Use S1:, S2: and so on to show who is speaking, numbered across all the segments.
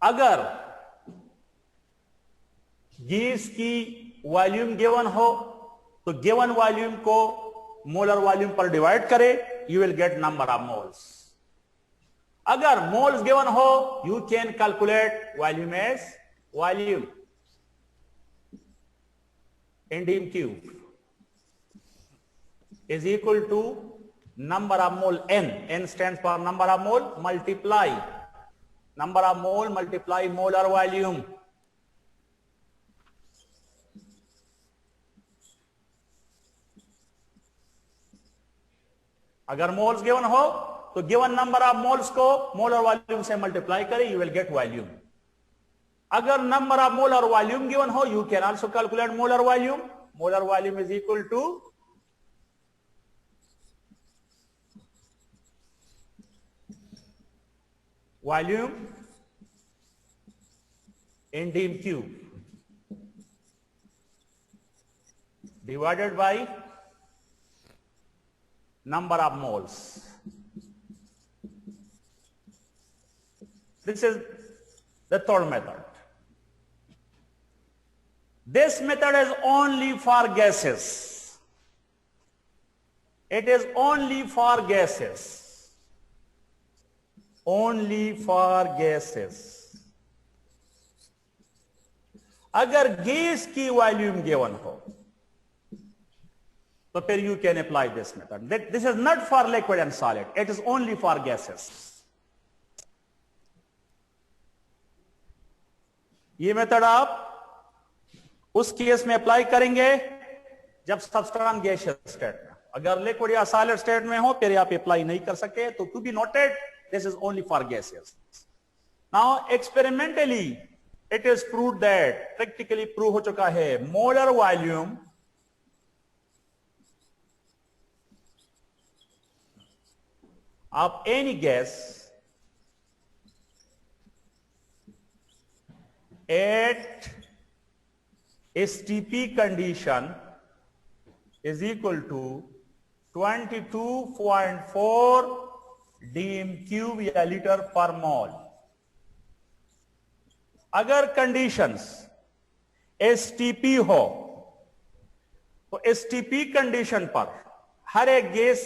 S1: अगर गैस की volume given हो तो गिवन वॉल्यूम को मोलर वॉल्यूम पर डिवाइड करे, you will get number of moles. अगर मोल्स गिवन हो, you can calculate volume as volume NDM cube is equal to number of mole N. N stands for number of mole multiply number of mole multiply molar volume. अगर moles given हो तो given number of moles को molar volume से multiply करें, you will get volume. अगर number of molar volume given हो, you can also calculate molar volume. Molar volume is equal to volume NDM cube divided by number of moles. This is the third method. This method is only for gases. It is only for gases. Only for gases. अगर gas की volume given हो तो फिर you can apply this method. This is not for liquid and solid, it is only for gases. ये method आप उस case में apply करेंगे जब सब्सटेंस गैसियस स्टेट में. अगर लिक्विड या सॉलिड स्टेट में हो फिर आप अप्लाई नहीं कर सकते. तो to be noted, this is only for gases. Now experimentally it is proved that, practically prove हो चुका है, molar volume of any gas at STP condition is equal to 22.4 dm cube या लीटर पर मोल. अगर conditions STP हो तो STP condition पर हर एक gas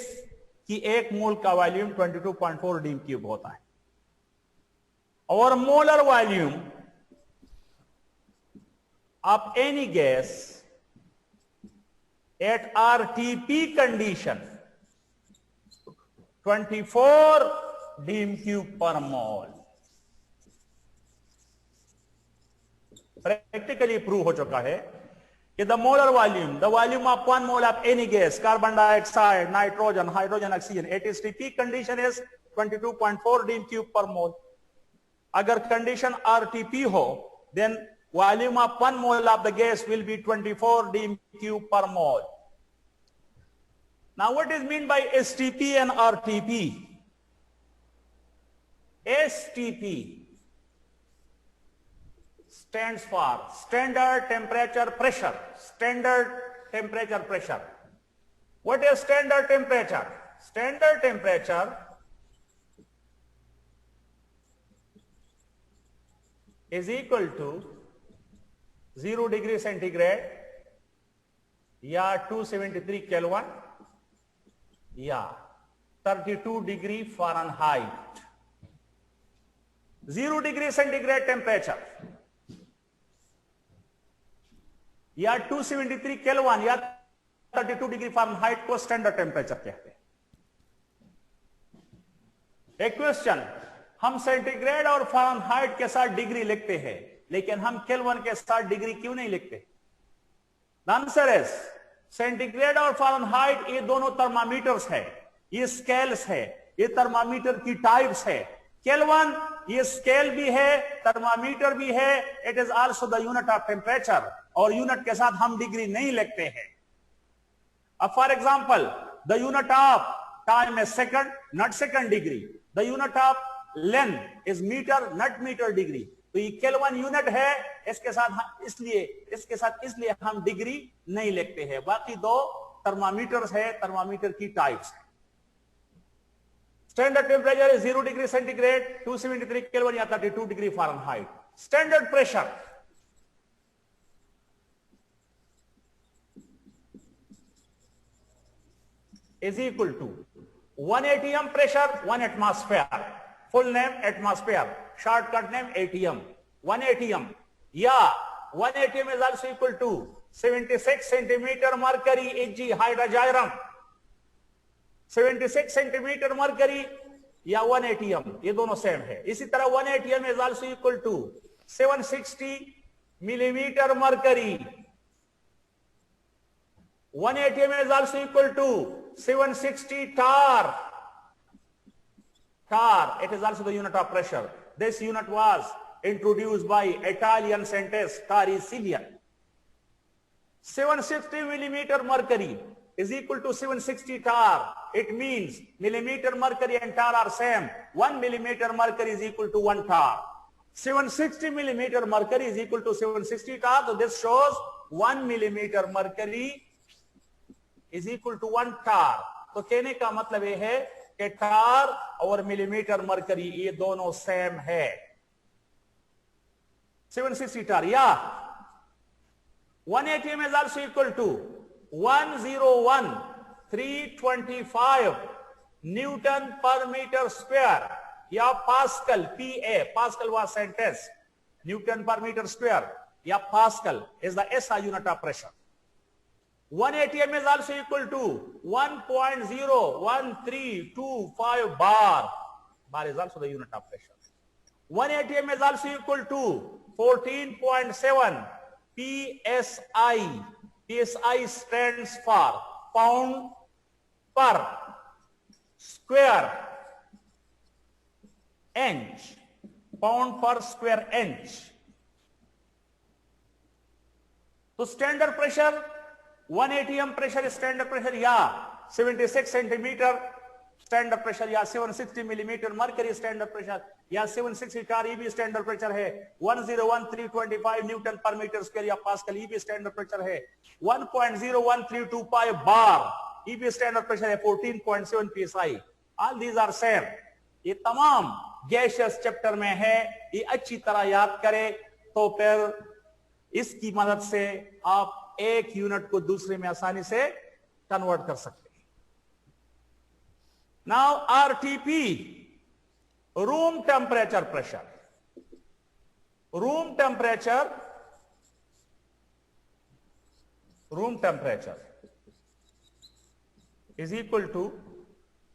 S1: कि एक मोल का वॉल्यूम 22.4 डीम क्यूब होता है और molar volume of any gas at RTP condition 24 dm cube per mole. Practically prove हो चुका है कि the molar volume, the volume of one mole of any gas, carbon dioxide, nitrogen, hydrogen, oxygen, at STP condition is 22.4 dm cube per mole. अगर condition RTP हो, then volume of one mole of the gas will be 24 dm cube per mole. Now what is meant by STP and RTP? STP stands for standard temperature pressure. Standard temperature pressure. What is standard temperature? Standard temperature is equal to 0 degree centigrade या 273 Kelvin या 32 degree Fahrenheit. 0 degree centigrade temperature या 273 kelvin या 32 degree Fahrenheit को standard temperature कहते हैं. एक question, हम centigrade और फ़ारेनहाइट के साथ डिग्री लिखते हैं लेकिन हम केल्विन के साथ डिग्री क्यों नहीं लिखते? द आंसर इज सेंटीग्रेड और फ़ारेनहाइट ये दोनों थर्मामीटर्स है, ये स्केल्स है, ये थर्मामीटर की टाइप्स है. केल्विन ये स्केल भी है, थर्मामीटर भी है, it is also the unit of temperature और यूनिट के साथ हम डिग्री नहीं लिखते हैं. अब for example the unit of time is second, not second degree. The unit of length is metre, not metre degree. तो ये केल्विन यूनिट है, इसके साथ इसलिए हम डिग्री नहीं लिखते हैं. बाकी दो थर्मामीटर्स है, थर्मामीटर की टाइप्स है. Standard temperature is 0 degree centigrade, 273 Kelvin या 32 degree Fahrenheit. Standard pressure is equal to 1 atm pressure, 1 atmosphere. Full name atmosphere, shortcut name ATM. 1 atm. Yeah, 1 atm is also equal to 76 centimeter mercury Hg hydrogyrum. 76 centimetre mercury या 1 ATM, ये दोनों same है. इसी तरह 1 ATM is also equal to 760 millimetre mercury. 1 ATM is also equal to 760 tar. It is also the unit of pressure. This unit was introduced by Italian scientist Torricelli. 760 millimeter mercury is equal to 760 tar. It means millimeter mercury and tar are same. 1 millimeter mercury is equal to 1 tar. 760 millimeter mercury is equal to 760 tar. So this shows 1 millimeter mercury is equal to 1 tar. तो कहने का मतलब ये है कि tar और millimetre mercury ये दोनों सेम है. 760 tar. Yeah. 1 atm is also equal to 101,325 Newton per meter square या Pascal, PA, Pascal was scientist. Newton per meter square या Pascal is the SI unit of pressure. 1 atm is also equal to 1.01325 bar. Bar is also the unit of pressure. 1 atm is also equal to 14.7 PSI. PSI stands for pound per square inch. Pound per square inch. So standard pressure, 1 atm pressure is standard pressure, yeah, 76 centimeter standard pressure, या 760 millimetre mercury standard pressure, या 760 tar EB standard pressure है, 101,325 Newton पर metre square या pascal EB standard pressure है, 1.01325 बार EB standard pressure है, 14.7 psi. All these are same. ये तमाम gaseous chapter में है. ये अच्छी तरह याद करें तो फिर इसकी मदद से आप एक यूनिट को दूसरे में आसानी से कन्वर्ट कर सकते हैं. Now RTP, room temperature pressure. Room temperature is equal to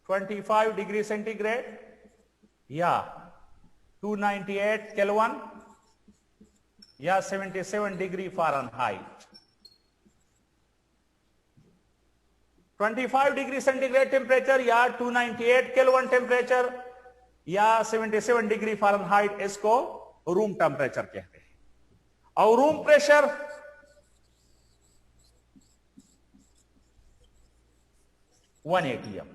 S1: 25 degree centigrade, yeah, 298 Kelvin, yeah, 77 degree Fahrenheit. 25 degree centigrade temperature या 298 Kelvin temperature या 77 degree Fahrenheit, इसको रूम टेम्परेचर कहते हैं. और room pressure 1 atm.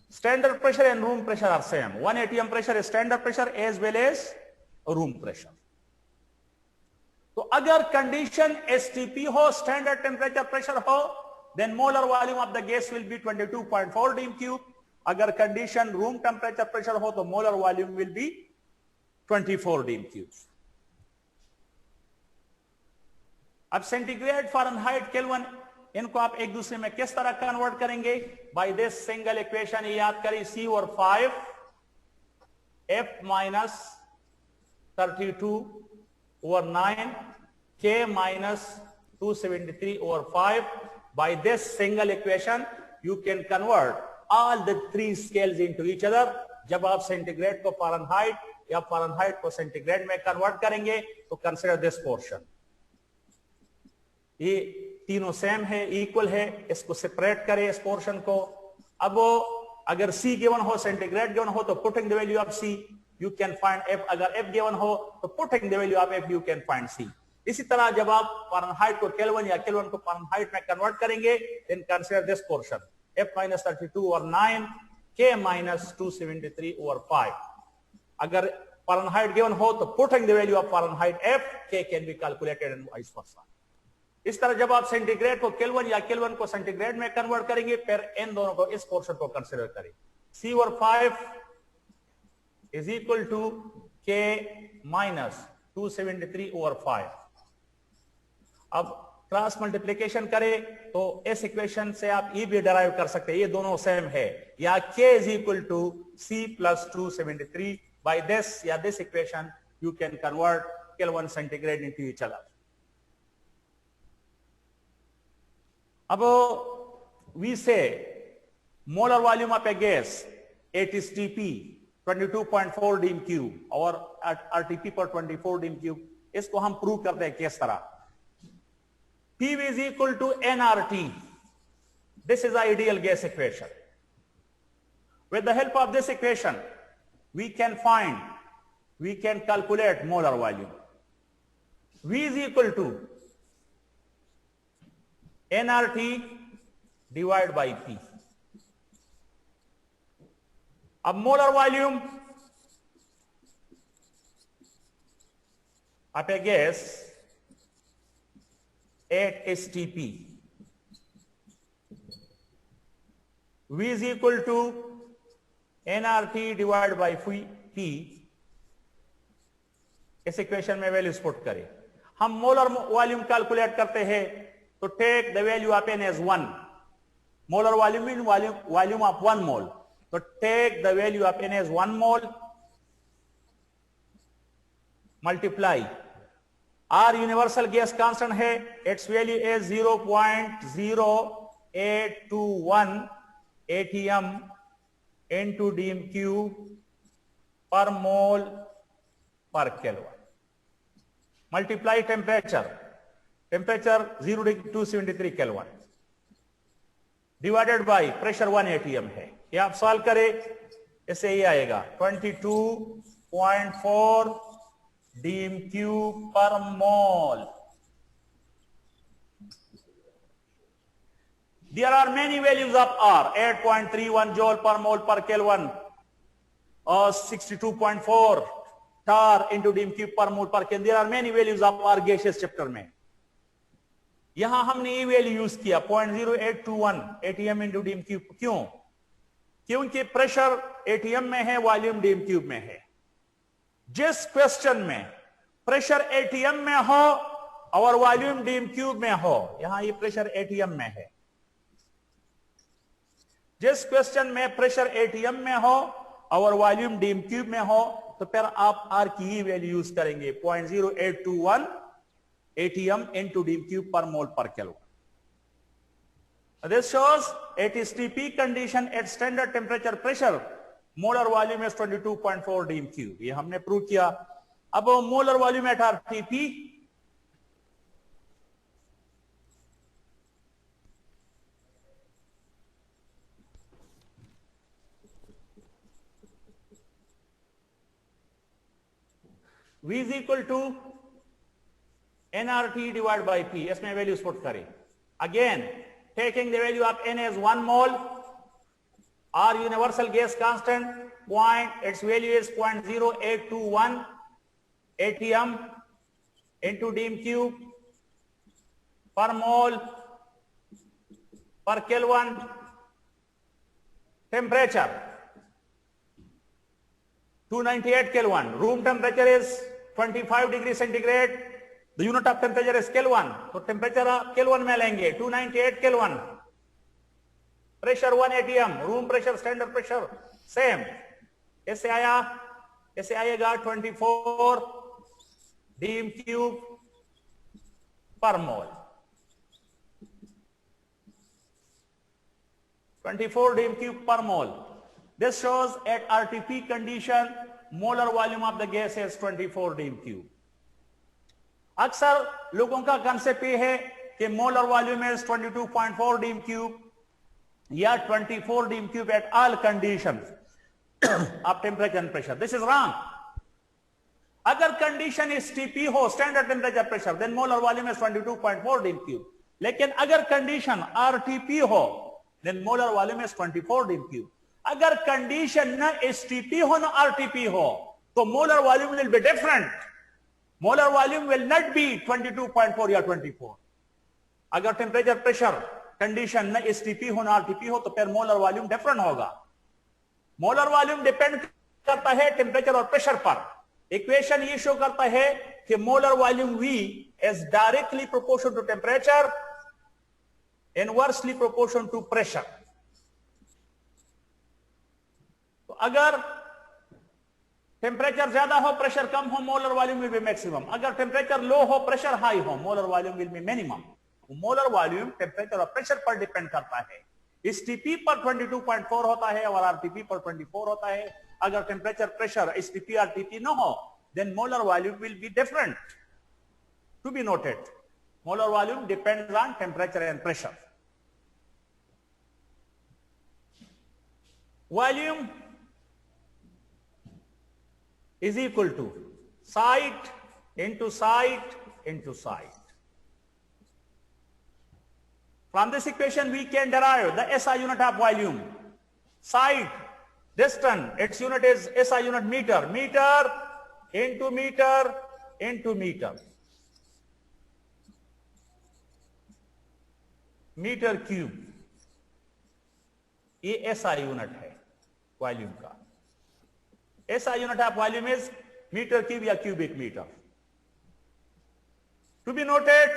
S1: Standard pressure and room pressure are same. 1 atm pressure is standard pressure as well as room pressure. तो अगर condition STP हो, standard temperature pressure हो, then molar volume of the gas will be 22.4 dm cube. अगर condition room temperature pressure हो तो molar volume will be 24 dm cube. अब centigrade, Fahrenheit, kelvin, इनको आप एक दूसरे में किस तरह कन्वर्ट करेंगे? By this single equation. याद करें, C और 5 F minus 32 over 9 K minus 273 over 5. By this single equation, you can convert all the three scales into each other. जब आप सेंटीग्रेड को फारेनहाइट या फारेनहाइट को सेंटीग्रेड में कन्वर्ट करेंगे तो कंसिडर दिस पोर्शन. ये तीनों सेम है, इक्वल है. इसको सेपरेट करें इस पोर्शन को. अब वो अगर C गिवन हो, सेंटीग्रेड गिवन हो, तो putting the value of C you can find F. अगर F गिवन हो तो putting the value of F you can find C. इसी तरह जब आप फारेनहाइट को केल्विन या केल्विन को फारेनहाइट में कन्वर्ट करेंगे, then consider this portion F minus 32 over 9 K minus 273 over 5. अगर फारेनहाइट गिवन हो तो putting the value of Fahrenheit F, K can be calculated and vice versa. इस तरह जब आप सेंटीग्रेड को केल्विन या केल्विन को सेंटीग्रेड में कन्वर्ट करेंगे, फिर इन दोनों को, इस पोर्शन को कंसीडर करें. C over 5 is equal to K minus 273 over 5. अब क्रॉस मल्टीप्लीकेशन करें तो इस इक्वेशन से आप ये भी डराइव कर सकते हैं, ये दोनों सेम है, या K is equal to C plus 273. By this या this equation you can convert Kelvin centigrade into each other. अब we say molar volume of a gas at its Tp 22.4 dm cube और RTP पर 24 dm cube, इसको हम prove करते हैं किस तरह. PV is equal to nRT. This is the ideal gas equation. With the help of this equation, we can calculate molar volume. V is equal to nRT divided by P. अब molar volume of a gas at STP, V is equal to nRT divided by P. इस equation में values put करें. हम molar volume calculate करते हैं तो take the value of n as 1. Molar volume in volume of 1 mole, तो take the value of n as 1 mole multiply R universal gas constant है, it's value is 0.0821 ATM into dm cube per mole per Kelvin. Multiply temperature 0 degree 273 Kelvin divided by pressure 1 ATM है. ये आप solve करें, इससे ये आएगा 22.4 dm cube per mole. There are many values of R: 8.31 joule per mole per Kelvin, or 62.4 tar into dm cube per mole per Kelvin. There are many values of R gaseous chapter में. यहां हमने ये value use किया 0.0821 ATM into dm cube. क्यों? क्योंकि pressure ATM में है, volume dm cube में है. जिस क्वेश्चन में प्रेशर ATM में हो और वॉल्यूम dm cube में हो, यहां ये प्रेशर ATM में है. जिस क्वेश्चन में प्रेशर ATM में हो और वॉल्यूम dm cube में हो, तो फिर आप R की ही वैल्यू यूज करेंगे 0.0821 ATM into dm cube per mole per Kelvin. This shows at STP condition at standard temperature pressure molar volume is 22.4 dm cube. ये हमने प्रूव किया. अब molar volume at RTP V is equal to nRT divided by P. इसमें values put करें. Again, taking the value of n as 1 mole, R universal gas constant, its value is 0.0821 ATM into dm cube per mole per Kelvin. Temperature 298 Kelvin. Room temperature is 25 degrees centigrade. The unit of temperature is Kelvin. तो temperature Kelvin में लेंगे. 298 Kelvin. Pressure 1 ATM. Room pressure, standard pressure same. ऐसे आएगा 24 dm cube per mole. 24 dm cube per mole. This shows at RTP condition molar volume of the gas is 24 dm cube. अक्सर लोगों का concept ये है कि molar volume is 22.4 dm cube या 24 dm cube at all conditions of temperature and pressure. This is wrong. अगर condition STP हो, standard temperature pressure, then molar volume is 22.4 dm cube. लेकिन अगर कंडीशन RTP हो, then molar volume is 24 dm cube. अगर condition न STP हो न RTP हो, तो molar volume will be different. Molar volume will not be 22.4 या 24. अगर टेम्परेचर प्रेशर कंडीशन न STP हो न RTP हो, तो फिर मोलर वॉल्यूम डिफरेंट होगा. मोलर वॉल्यूम डिपेंड करता है टेम्परेचर और प्रेशर पर। इक्वेशन ये शो करता है कि molar volume V is directly proportional to temperature, inversely proportional to pressure। तो अगर टेम्परेचर ज्यादा हो, प्रेशर कम हो, molar volume will B maximum. अगर टेम्परेचर लो हो, प्रेशर हाई हो, molar volume will B minimum. Molar volume temperature और pressure पर डिपेंड करता है। एसटीपी पर 22.4 होता है और आरटीपी पर 24 होता है। अगर टेम्परेचर, प्रेशर, एसटीपी, आरटीपी न हो, then molar volume will be different. To be noted, molar volume depends on temperature and pressure. Volume is equal to site into site into site. From this equation, we can derive the SI unit of volume. Site, distance, its unit is SI unit meter. Meter into meter into meter. Metre cube, ये SI unit है volume का। SI unit of volume is metre cube या cubic metre. To be noted,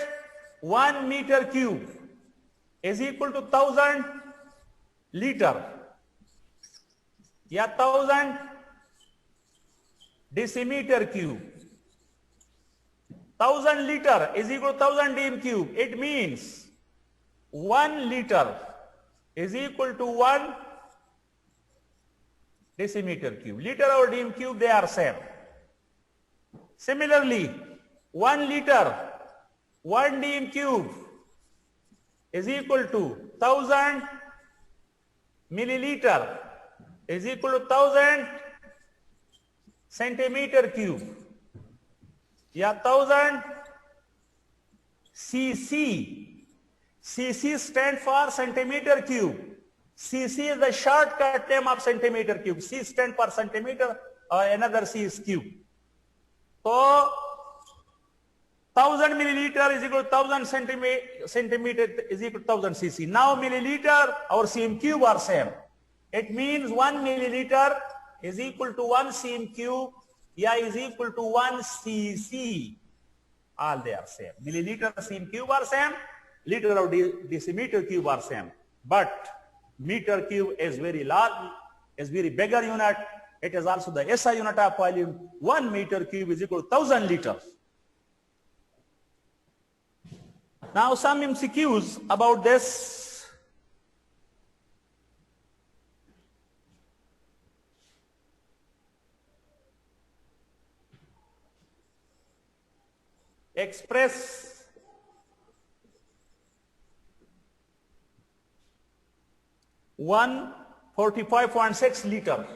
S1: 1 metre cube is equal to 1000 litre या 1000 decimeter cube। 1000 liter is equal to 1000 dm cube. It means 1 liter is equal to 1 decimeter cube. Liter or dm cube, they are same. Similarly, 1 liter, 1 dm cube is equal to 1000 milliliter is equal to 1000 centimetre cube या 1000 CC. CC stand for centimetre cube. CC is the shortcut name of centimetre cube. C stand for centimetre और another C is cube. तो 1000 milliliter is equal to 1000 centimeter is equal to 1000 cc. Now milliliter or cm cube are same. It means 1 milliliter is equal to 1 cm cube, yeah, is equal to 1 cc. All they are same. Milliliter cm cube are same, liter or decimeter cube are same. But meter cube is very large, is very bigger unit. It is also the SI unit of volume. 1 meter cube is equal to 1000 liters. Now some MCQs about this. Express one 45.6 liter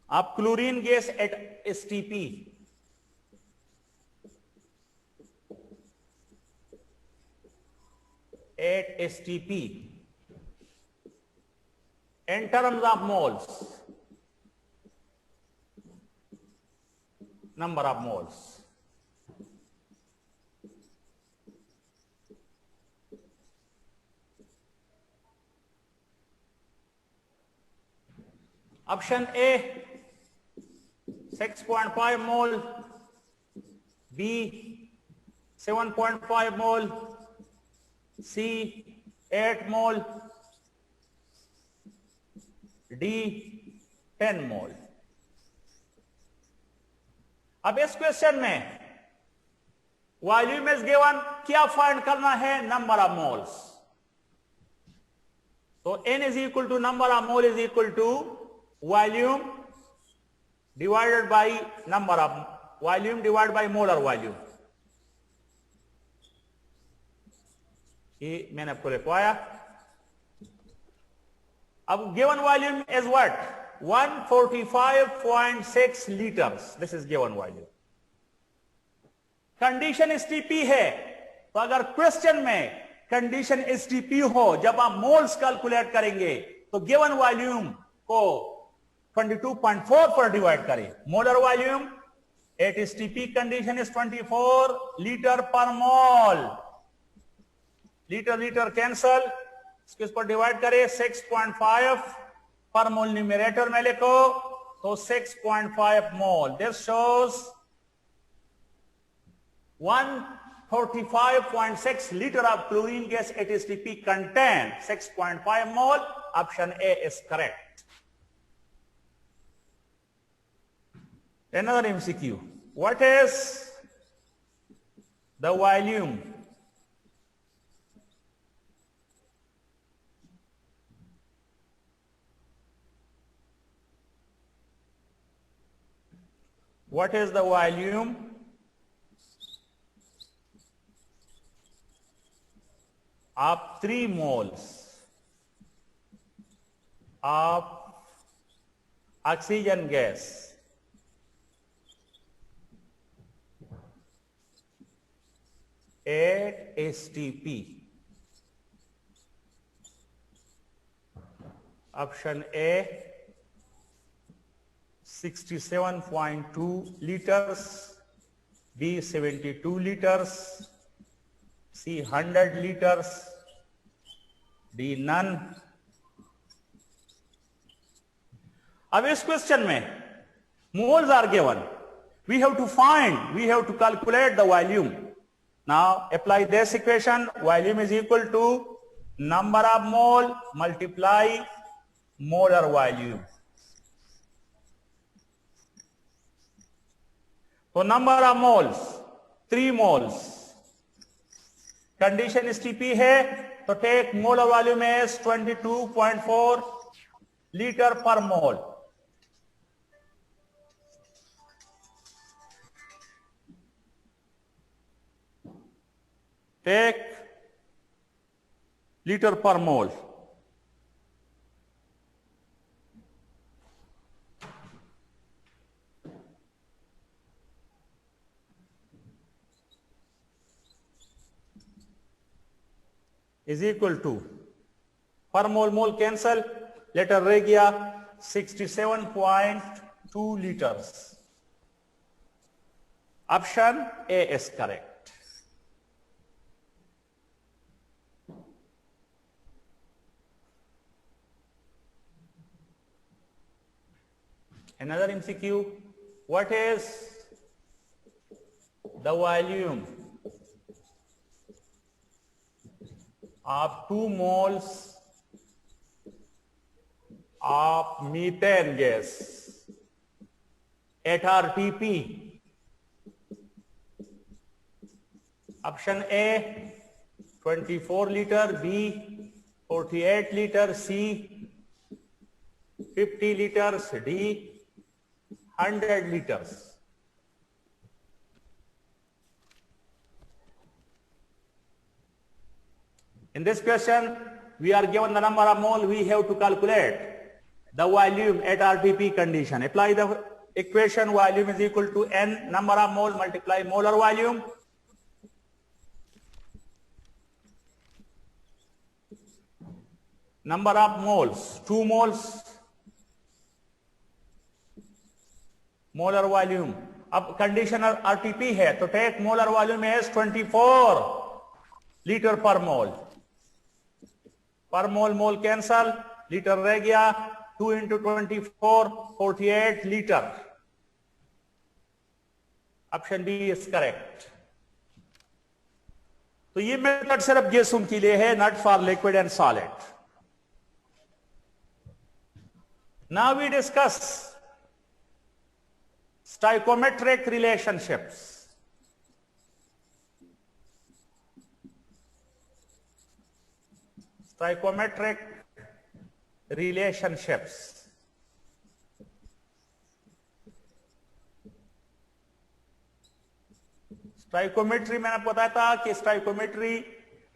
S1: of chlorine gas at STP in terms of moles, number of moles. Option A 6.5 mole, B 7.5 mole, C 8 mole, D 10 मोल। अब इस question में volume is given, क्या find करना है? Number of moles. तो N is equal to number of mole is equal to volume divided by number of volume divide by molar volume. ये मैंने आपको लिखवाया। अब given volume is what? 145.6 liters. This is given volume. Condition STP है, तो अगर question में condition STP हो, जब आप मोल्स कैलकुलेट करेंगे तो गिवन वॉल्यूम को 22.4 पर डिवाइड करें। Molar volume at STP condition is 24 litre per mole. Litre litre cancel, इसके ऊपर डिवाइड करें 6.5 पर मोल न्यूमरेटर में लिखो तो 6.5 mole. This shows 145.6 liter of chlorine gas HTP contain 6.5 mole. Option A is correct. Another MCQ. What is the volume of 3 moles of oxygen gas at HTP? Option A 67.2 liters, B 72 liters, C 100 liters, D none. अब इस question में moles are given. We have to calculate the volume. Now apply this equation. Volume is equal to number of mole multiply molar volume. So number of moles 3 moles. Condition STP है तो take molar volume as 22.4 liter per mole. Take liter per mole. Is equal to per mole cancel, letter रह गया 67.2 liters. Option A is correct. Another MCQ. What is the volume of 2 moles of methane gas at RTP? Option A 24 liter, B 48 liter, C 50 liters, D 100 liters. In this question, we are given the number of mole. We have to calculate the volume at RTP condition. Apply the equation. Volume is equal to N number of mole multiply molar volume. Number of moles 2 moles. Molar volume, अब condition RTP है तो take molar volume as 24 litre per mole cancel, litre रह गया 2 into 24 48 litre. Option B is correct. तो ये method सिर्फ गेसों के लिए है, not for liquid and solid. Now we discuss stoichiometric relationships. Stoichiometric relationships. Stoichiometry मैंने बताया था कि stoichiometry,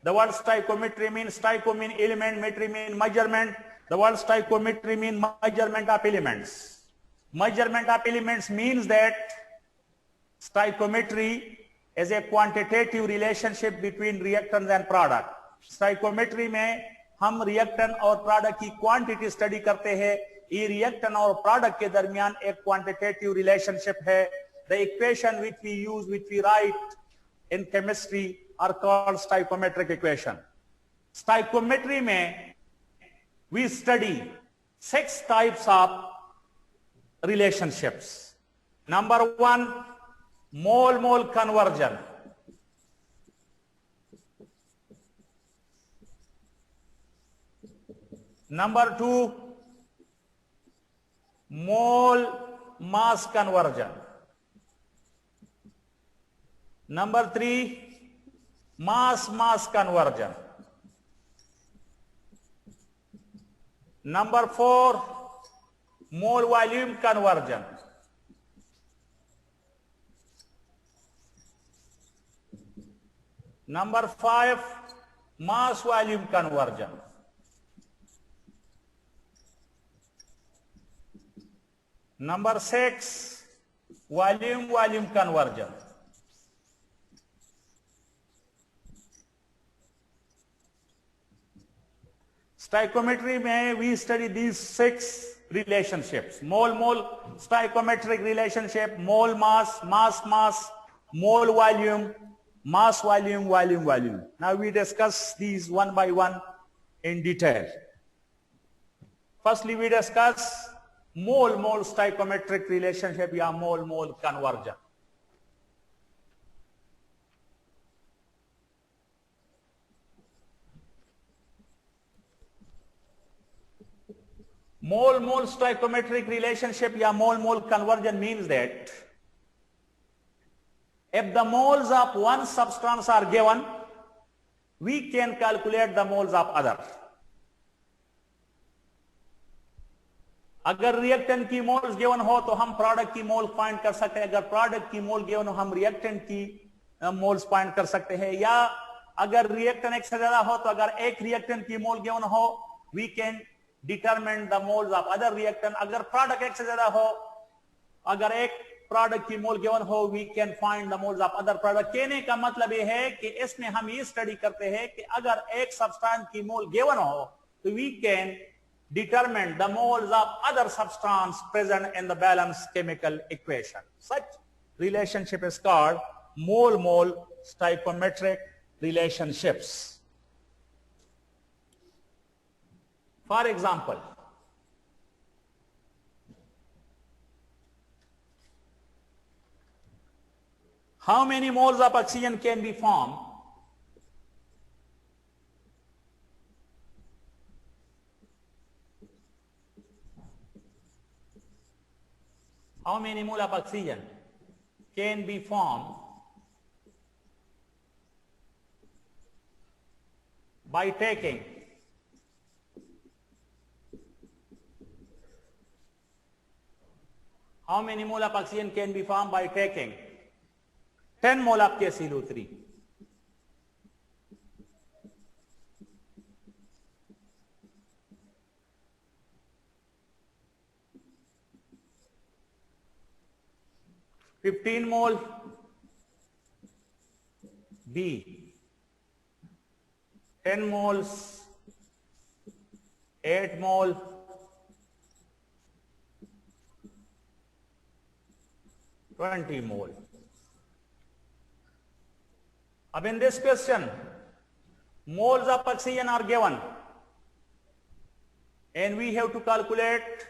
S1: the word stoichiometry means stoicho mean element, metry mean measurement. The word stoichiometry mean measurement of elements. Measurement of elements means that stoichiometry is a quantitative relationship between reactants and product. Stoichiometry में हम reactant और product की quantity study करते हैं. ये reactant और product के दरमियान एक quantitative relationship है. The equation which we write in chemistry are called stoichiometric equation. Stoichiometry में we study 6 types of relationships. Number 1, mole-mole conversion. Number 2, mole mass conversion. Number 3, mass conversion. Number 4, mole volume conversion. Number 5, mass volume conversion. Number 6, volume conversion. Stoichiometry में we study these 6 relationships: mole-mole stoichiometric relationship, mole mass, mass, mole volume, mass volume. Now we discuss these one by one in detail. Firstly, we discuss mole-mole stoichiometric relationship या mole-mole conversion. Mole-mole stoichiometric relationship या mole-mole conversion means that if the moles of one substance are given, we can calculate the moles of other. अगर reactant की moles given हो तो हम product की मोल find कर सकते हैं. अगर प्रोडक्ट की मोल गिवन हो हम रिएक्टेंट की मोल्स फाइंड कर सकते हैं. या अगर रिएक्टेंट एक से ज्यादा हो तो अगर एक रिएक्टेंट की मोल गिवन हो we can determine the moles of other reactant. अगर प्रोडक्ट एक से ज्यादा हो, अगर एक प्रोडक्ट की मोल गिवन हो we can find the moles of other product. कहने का मतलब यह है कि इसमें हम ये स्टडी करते हैं कि अगर एक सब्सटेंस की मोल गिवन हो तो we can determine the moles of other substance present in the balanced chemical equation. Such relationship is called mole-mole stoichiometric relationships. For example, how many moles of oxygen can be formed how many mole of oxygen can be formed by taking how many mole of oxygen can be formed by taking 10 mole of KClO3. $15 mole B, 10 moles, 8 mole, 20 mole. अब in this question, moles of oxygen are given and we have to calculate,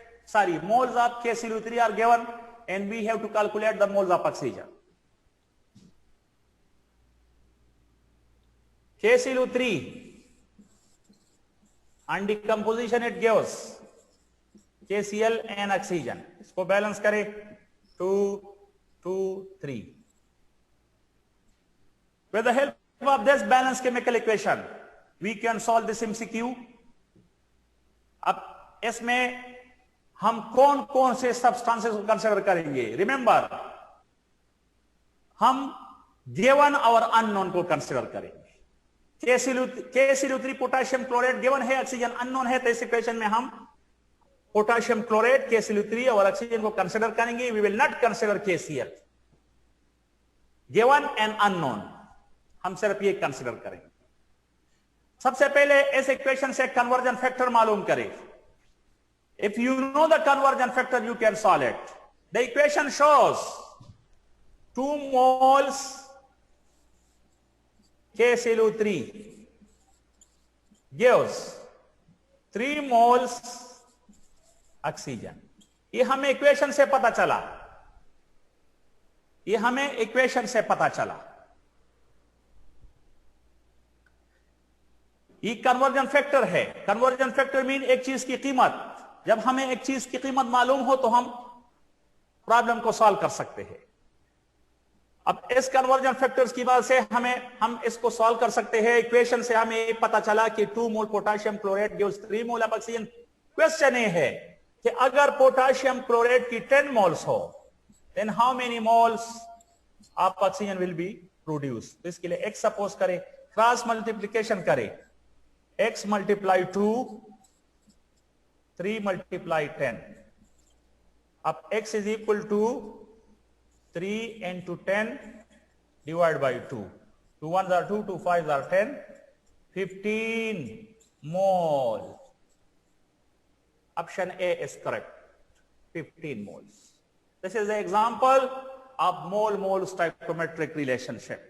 S1: moles of KClO3 are given and we have to calculate the moles of oxygen. KClO3 on decomposition it gives KCl and oxygen. इसको balance करें 2, 2, 3. With the help of this balanced chemical equation, we can solve this MCQ. अब इसमें हम कौन कौन से substances को consider करेंगे? रिमेंबर, हम गिवन और अननोन को कंसीडर करेंगे. KClO3 पोटेशियम क्लोराइड गिवन है, ऑक्सीजन अननोन है, तो इस इक्वेशन में हम पोटेशियम क्लोराइड, KClO3 और ऑक्सीजन को कंसीडर करेंगे. We will not consider KCl. Given and unknown हम सिर्फ ये कंसीडर करेंगे. सबसे पहले इस इक्वेशन से कन्वर्जन फैक्टर मालूम करें. If you know the conversion factor, you can solve it. The equation shows 2 moles KClO3 gives 3 moles oxygen. ये हमें इक्वेशन से पता चला, ये हमें इक्वेशन से पता चला। ये कन्वर्जन फैक्टर है। कन्वर्जन फैक्टर मीन एक चीज की कीमत। जब हमें एक चीज की कीमत मालूम हो तो हम प्रॉब्लम को सॉल्व कर सकते हैं। अब इस कन्वर्जन फैक्टर्स की वजह से हम इसको सॉल्व कर सकते हैं। इक्वेशन से हमें पता चला कि 2 mole potassium chloride gives 3 mole of oxygen. Question ये है कि अगर पोटेशियम क्लोराइड की 10 मोल्स हो, then how many moles of oxygen will be produce. तो इसके लिए x सपोज करें, क्रॉस मल्टीप्लीकेशन करें, x मल्टीप्लाई 2, 3 मल्टीप्लाई 10। अब x is equal to 3 into 10 divided by 2. 2 1s are 2, 2 5s are 10, 15 mole. Option A is correct. 15 moles. This is the example of mole-mole stoichiometric relationship.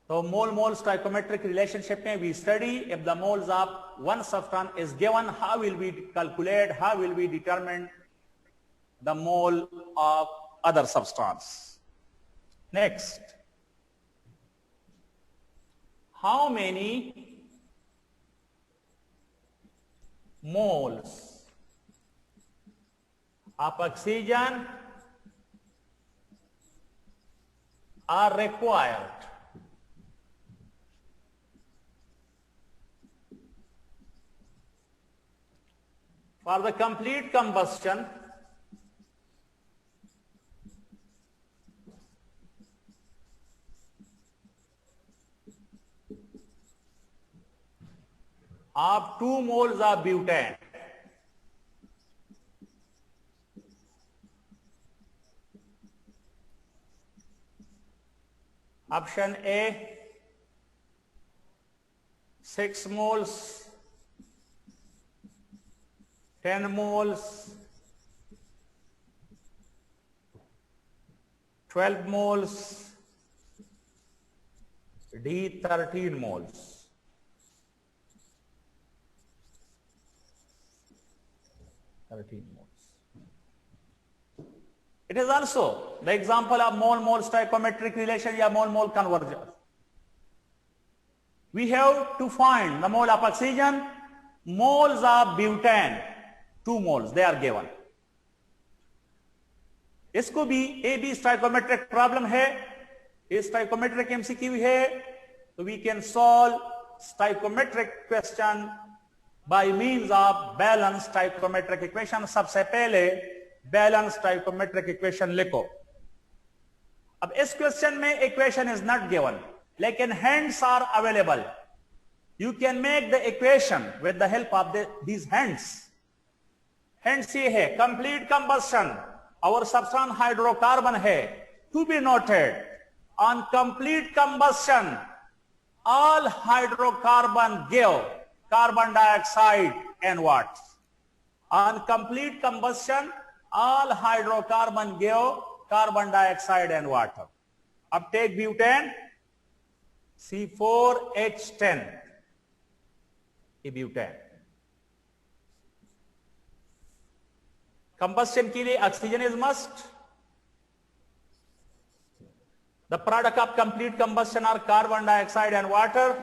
S1: So mole-mole stoichiometric relationship में we study if the moles of one substance is given, how will we calculate, how will we determine the mole of other substance. Next, how many moles of oxygen are required for the complete combustion of 2 moles of butane? Option A 6 moles, 10 moles, 12 moles, D 13 moles. 13 moles. It is also the example of mole-mole stoichiometric relation or mole-mole convergence. We have to find the mole of oxygen, moles of butane, 2 moles, they are given. इसको भी AB stoichiometric problem है, ये stoichiometric MCQ है, तो we can solve stoichiometric question by means of balanced stoichiometric equation. सबसे पहले balanced stoichiometric equation लिखो। अब इस क्वेश्चन में equation is not given, लेकिन hands are available. You can make the equation with the help of these hands. Hands ये है complete combustion, our substance hydrocarbon है। To be noted, on complete combustion, all hydrocarbon give carbon dioxide and what? On complete combustion, all hydrocarbon give carbon dioxide and water. अब take butane, C4H10, ये butane. Combustion के लिए oxygen is must. The product of complete combustion are carbon dioxide and water.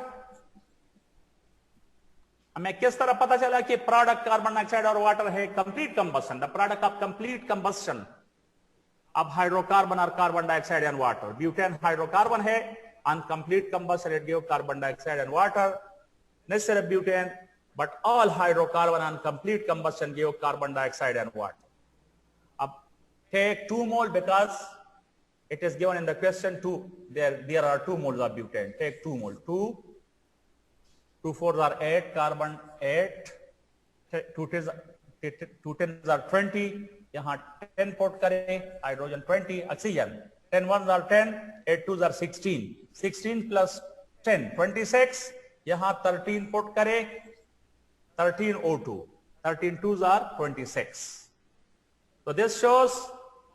S1: हमें किस तरह पता चला कि प्रोडक्ट कार्बन डाइऑक्साइड और वाटर है? Complete combustion, the product of complete combustion अब हाइड्रोकार्बन और carbon dioxide and water. Butane hydrocarbon है, on complete combustion it give carbon dioxide and water. Nature of butane, but all hydrocarbon on complete combustion give carbon dioxide and water. अब take 2 mole because it is given in the question 2, there are 2 moles of butane. Take 2 mole, 2 4s are 8, carbon 8, 2 10s are 20, यहाँ 10 put करें, hydrogen 20, oxygen 10 1s are 10, 8 2s are 16, 16 plus 10 26, यहाँ 13 put करें, 13 O2, 13 2s are 26. So this shows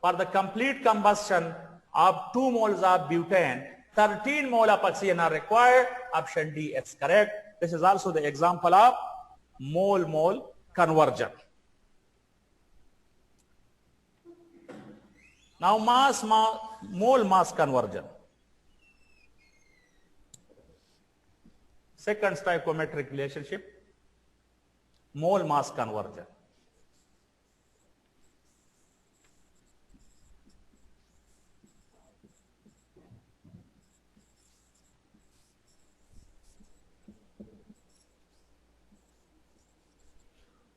S1: for the complete combustion of 2 moles of butane, 13 mole of oxygen are required. Option D is correct. This is also the example of mole-mole conversion. Now mole mass conversion. Second stoichiometric relationship, mole mass conversion.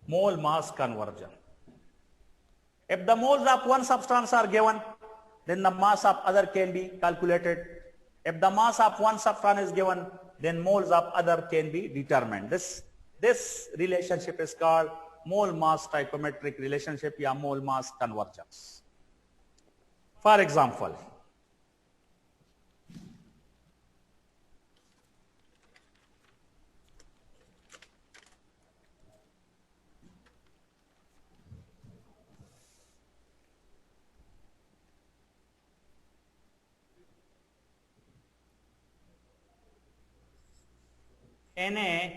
S1: Mole mass conversion. If the moles of one substance are given, then the mass of other can be calculated. If the mass of one substance is given, then moles of other can be determined. This relationship is called mole mass stoichiometric relationship or mole mass convergence. For example, Na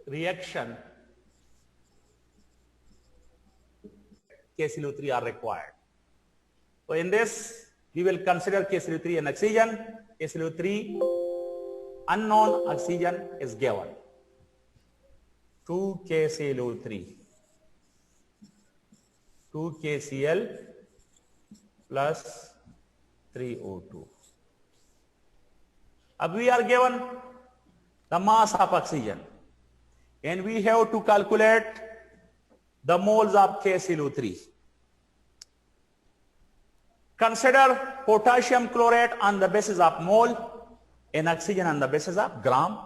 S1: reaction KClO3 are required. So in this, we will consider KClO3 an oxygen. KClO3 unknown oxygen is given. 2 KClO3, 2 KCl plus 3O2. We are given the mass of oxygen and we have to calculate the moles of KClO3. Consider potassium chlorate on the basis of mole and oxygen on the basis of gram,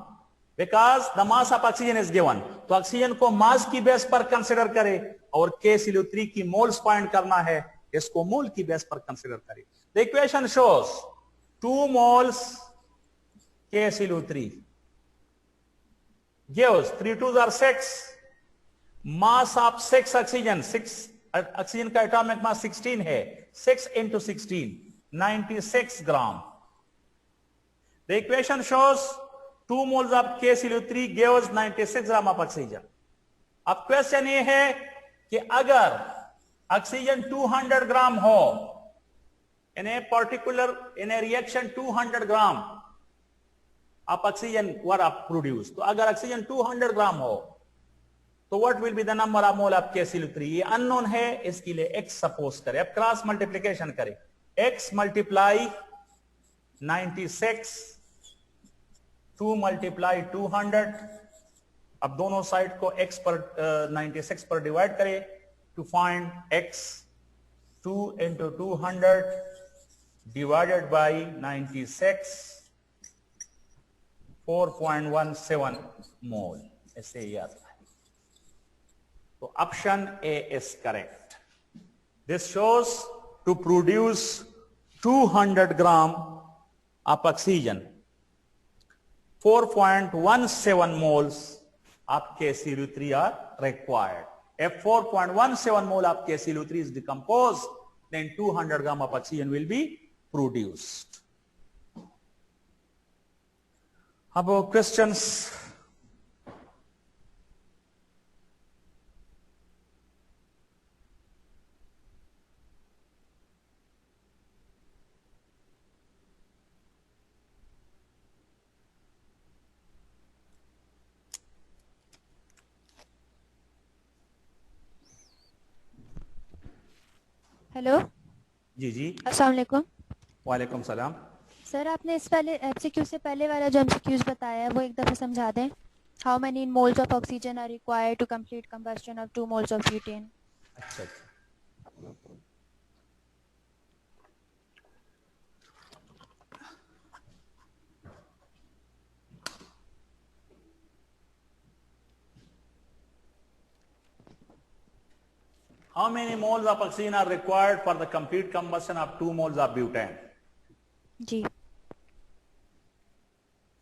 S1: because the mass of oxygen is given. तो oxygen को मास की base पर consider करें और KClO3 की moles find करना है, इसको मोल की बेस पर कंसिडर करें. The equation shows 2 moles KClO3 gives 3 2s are 6, mass of 6 oxygen, 6 oxygen का एटॉमिक मास 16 है, 6 into 16, 96 gram. The equation shows 2 moles of KClO3 gives 96 gram of oxygen. अब क्वेश्चन ये है कि अगर ऑक्सीजन 200 ग्राम हो, in a reaction 200 gram of oxygen were produced. तो अगर ऑक्सीजन 200 ग्राम हो, तो what will be the number of mole of KClO3? ये अननोन है, इसके लिए x सपोज करें. अब क्रॉस मल्टीप्लीकेशन करें, x मल्टीप्लाई 96, 2 मल्टीप्लाई 200. अब दोनों साइड को x पर 96 पर डिवाइड करें to find x. 2 into 200 divided by 96, 4.17 mole. ऐसे ही आता है. So option A is correct. This shows to produce 200 gram of oxygen, 4.17 moles of KClO3 are required. If 4.17 mole of KClO3 is decomposed, then 200 gram of oxygen will be produced. How about questions?
S2: Hello
S1: जी जी,
S2: अस्सलाम वालेकुम.
S1: वालेकुम सलाम.
S2: Sir आपने इस पहले MCQ से पहले वाला जो एमसीक्यूज बताया है वो एक दफ़ा समझा दें. How many moles of oxygen are required to complete combustion of 2 moles of butane.
S1: अच्छा. How many moles of oxygen are required for the complete combustion of 2 moles of butane?
S2: जी.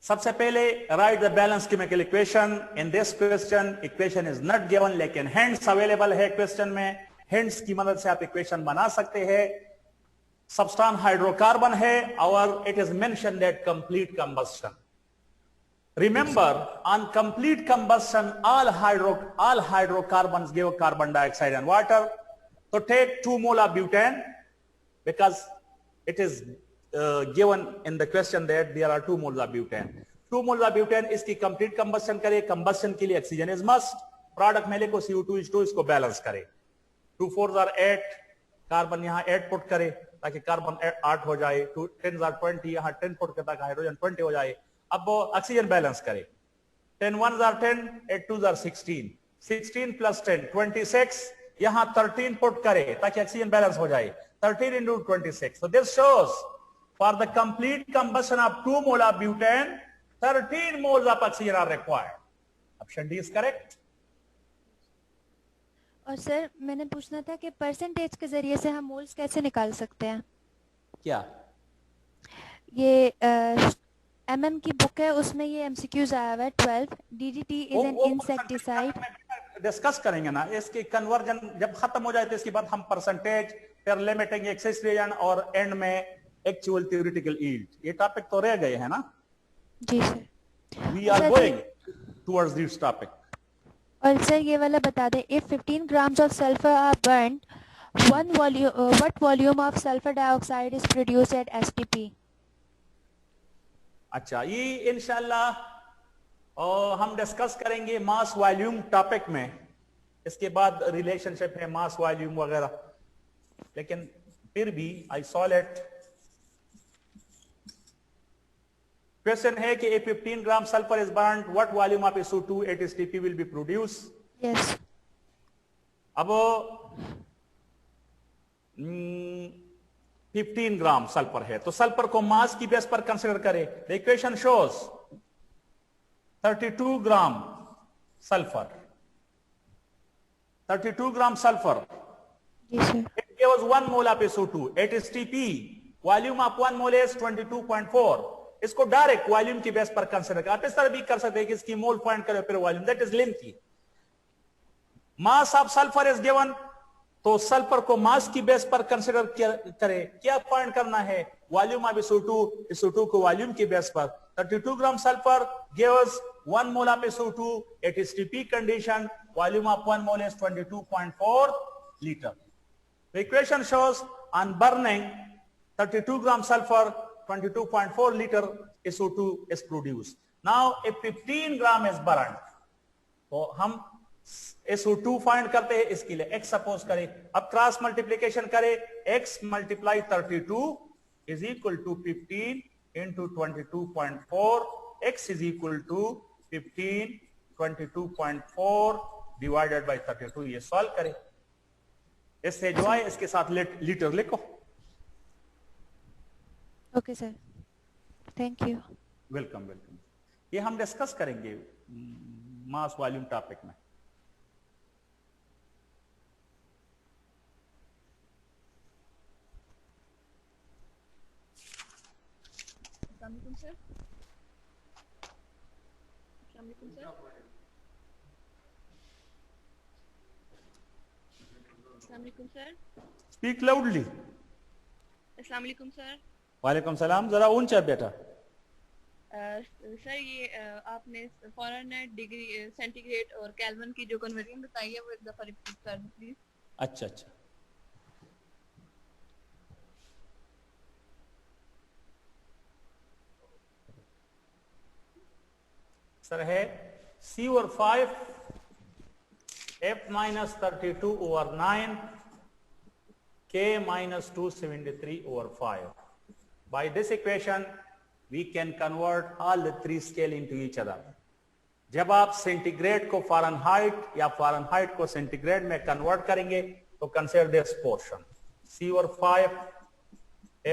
S1: सबसे पहले write the balanced chemical equation. In this question, equation is not given, लेकिन hints available है question में. Hints की मदद से आप equation बना सकते हैं। सब्सटेंस हाइड्रोकार्बन है और it is mention that complete combustion. Remember, on complete combustion, all hydrocarbons give carbon dioxide and water. So take 2 mole of butane, because it is given in the question that there are 2 moles of butane. 2 moles of butane इसकी complete combustion करे, combustion के लिए oxygen is must. Product में लिखो CO2H2, इसको balance करे। 2 4s are 8, carbon यहाँ 8 put करे ताकि कार्बन 8 हो जाए। 2 10s are 20, यहाँ 10 पुट करता हाइड्रोजन 20 हो जाए। अब वो ऑक्सीजन बैलेंस करे। 10 1s are 10, 8 2s are 16, 16 plus 10 26, यहां 13 पुट करे ताकि ऑक्सीजन बैलेंस हो जाए। 13 into 26, so this shows for the complete combustion of 2 mole of butane 13 moles of oxygen are required. Option D is correct.
S2: और sir मैंने पूछना था कि परसेंटेज के जरिए से हम मोल्स कैसे निकाल सकते हैं?
S1: क्या
S2: ये MM की बुक है, उसमें ये MCQs आया हुआ है 12। DDT is an insecticide.
S1: Discuss करेंगे ना इसकी कन्वर्जन जब खत्म हो जाए तो इसके बाद हम परसेंटेज, फिर लिमिटिंग एक्सेस रीजन और एंड में एक्चुअल थ्योरेटिकल यील्ड, ये टॉपिक तो रह गए हैं ना।
S2: जी sir.
S1: We are going towards this topic.
S2: और सर ये वाला बता दें, if 15 grams of sulfur are burnt, what volume of sulfur dioxide is produced at STP?
S1: अच्छा, ये इंशाल्लाह हम डिस्कस करेंगे मास वॉल्यूम टॉपिक में। इसके बाद रिलेशनशिप है मास वॉल्यूम वगैरह, लेकिन फिर भी आई सॉल इट। क्वेश्चन है कि 15 ग्राम sulphur is burned, what volume of SO2 at STP will be produce.
S2: Yes.
S1: अब 15 ग्राम सल्फर है तो सल्फर को मास की बेस पर कंसीडर करें। The equation shows 32 gram sulphur, 32 gram sulphur, it gives 1 mole of SO2 at STP, volume of 1 mole is 22.4। इसको direct volume की base पर कंसीडर कर, आप इस तरह भी कर सकते हैं कि इसकी मोल पॉइंट करें फिर volume, that is lengthy. Mass of sulphur is given, तो सल्फर को मास की बेस पर कंसीडर करें। क्या पॉइंट करना है? वॉल्यूम ऑफ SO2 को वॉल्यूम की बेस पर। 32 gram sulphur gives 1 mole of SO2 at STP condition, volume of 1 mole is 22.4 litre. The equation shows on burning 32 gram sulfur, 22.4 liter SO2 is produced. Now if 15 gram is burned, तो हम SO2 find करते हैं, इसके लिए x suppose करें। अब cross multiplication करें, x multiply 32 is equal to 15 into 22.4, x is equal to 15 22.4 divided by 32। ये सॉल्व करें, इससे जो है इसके साथ लीटर लिखो।
S2: Okay sir, thank you.
S1: Welcome welcome. ये हम डिस्कस करेंगे मास वॉल्यूम टॉपिक में।
S3: Sir, sir
S1: speak loudly.
S3: अस्सलाम वालेकुम सर।
S1: वालेकुम सलाम, जरा ऊंचा बेटा।
S3: सर ये आपने फ़ारेनहाइट, डिग्री, सेंटीग्रेड और केल्विन की जो कन्वर्जन बताई है वो एक दफा रिपीट कर दो प्लीज।
S1: अच्छा अच्छा, सर है C over 5 F minus 32 over 9 K minus 273 over 5. By this equation we can convert all the three scale into each other. जब आप सेंटीग्रेड को फ़ारेनहाइट या फ़ारेनहाइट को सेंटीग्रेड में कन्वर्ट करेंगे तो consider this portion C over 5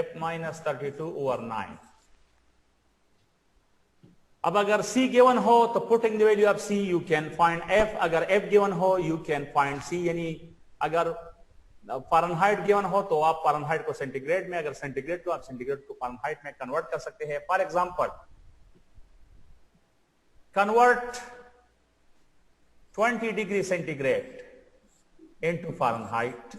S1: F minus 32 over 9. अब अगर C गिवन हो तो putting the value of C you can find F, अगर F गिवन हो यू कैन फाइंड C, यानी अगर फ़ारेनहाइट गिवन हो तो आप फ़ारेनहाइट को सेंटीग्रेड में, अगर सेंटीग्रेड को आप सेंटीग्रेड को फ़ारेनहाइट में कन्वर्ट कर सकते हैं। For example convert 20 degree centigrade into Fahrenheit.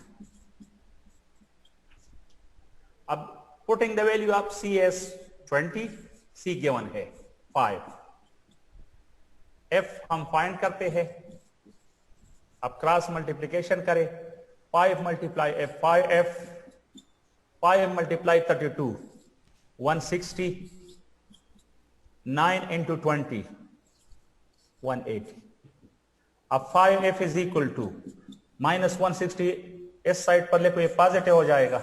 S1: अब putting the value of C as 20, C given है 5. F हम फाइंड करते हैं. अब क्रॉस मल्टीप्लीकेशन करें. 5 multiply F, 5 multiply 32, 160. 9 into 20, 180. अब 5F is equal to minus 160. इस साइड पर लिखो, ये पॉजिटिव हो जाएगा.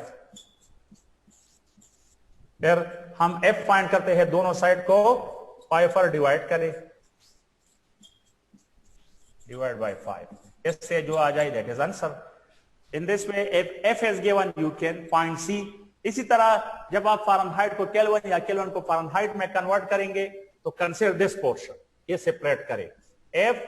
S1: फिर हम F फाइंड करते हैं. दोनों साइड को 5 पर डिवाइड करें. Divide by 5. इससे जो आ जाए that is answer. In this way if F is given you can find C. इसी तरह जब आप फ़ारेनहाइट को केल्विन या केल्विन को फ़ारेनहाइट में कन्वर्ट करेंगे तो कंसीडर दिस पोर्शन, ये सेपरेट करें. F